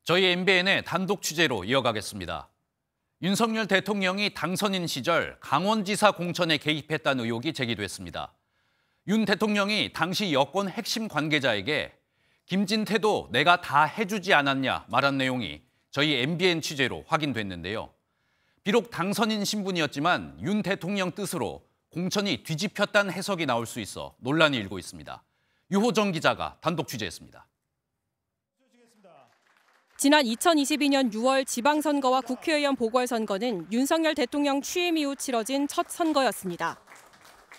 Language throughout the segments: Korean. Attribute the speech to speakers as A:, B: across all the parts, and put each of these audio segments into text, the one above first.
A: 저희 MBN의 단독 취재로 이어가겠습니다. 윤석열 대통령이 당선인 시절 강원지사 공천에 개입했다는 의혹이 제기됐습니다. 윤 대통령이 당시 여권 핵심 관계자에게 김진태도 내가 다 해주지 않았냐 말한 내용이 저희 MBN 취재로 확인됐는데요. 비록 당선인 신분이었지만 윤 대통령 뜻으로 공천이 뒤집혔다는 해석이 나올 수 있어 논란이 일고 있습니다. 유호정 기자가 단독 취재했습니다.
B: 지난 2022년 6월 지방선거와 국회의원 보궐선거는 윤석열 대통령 취임 이후 치러진 첫 선거였습니다.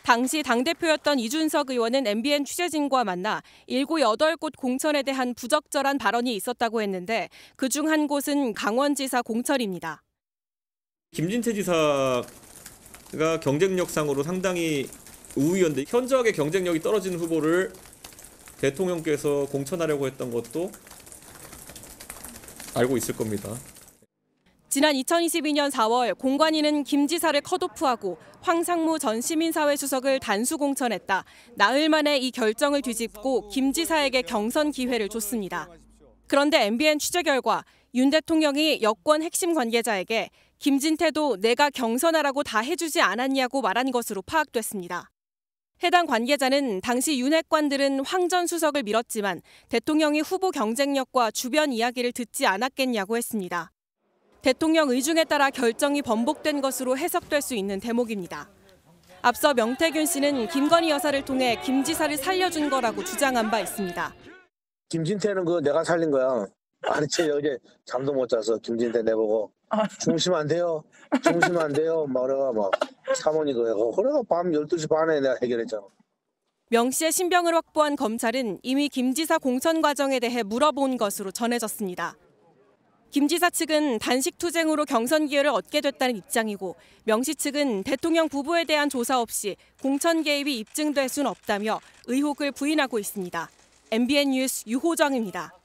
B: 당시 당대표였던 이준석 의원은 MBN 취재진과 만나 7, 8곳 공천에 대한 부적절한 발언이 있었다고 했는데 그중 한 곳은 강원지사 공천입니다.
C: 김진태 지사가 경쟁력상으로 상당히 우위였는데 현저하게 경쟁력이 떨어지는 후보를 대통령께서 공천하려고 했던 것도 알고 있을 겁니다.
B: 지난 2022년 4월 공관위는 김 지사를 컷오프하고 황상무 전 시민사회 수석을 단수 공천했다. 나흘 만에 이 결정을 뒤집고 김 지사에게 경선 기회를 줬습니다. 그런데 MBN 취재 결과 윤 대통령이 여권 핵심 관계자에게 김진태도 내가 경선하라고 다 해주지 않았냐고 말한 것으로 파악됐습니다. 해당 관계자는 당시 윤핵관들은 황 전 수석을 밀었지만 대통령이 후보 경쟁력과 주변 이야기를 듣지 않았겠냐고 했습니다. 대통령 의중에 따라 결정이 번복된 것으로 해석될 수 있는 대목입니다. 앞서 명태균 씨는 김건희 여사를 통해 김 지사를 살려준 거라고 주장한 바 있습니다.
D: 김진태는 내가 살린 거야. 아니, 어제 잠도 못 자서 김진태 내보고 주무시면 안 돼요. 주무시면 안 돼요. 막 그래가 막 사모님 그래가 밤 12시 반에 내가 해결했잖아.
B: 명 씨의 신병을 확보한 검찰은 이미 김 지사 공천 과정에 대해 물어본 것으로 전해졌습니다. 김 지사 측은 단식 투쟁으로 경선 기회를 얻게 됐다는 입장이고 명 씨 측은 대통령 부부에 대한 조사 없이 공천 개입이 입증될 수는 없다며 의혹을 부인하고 있습니다. MBN 뉴스 유호정입니다.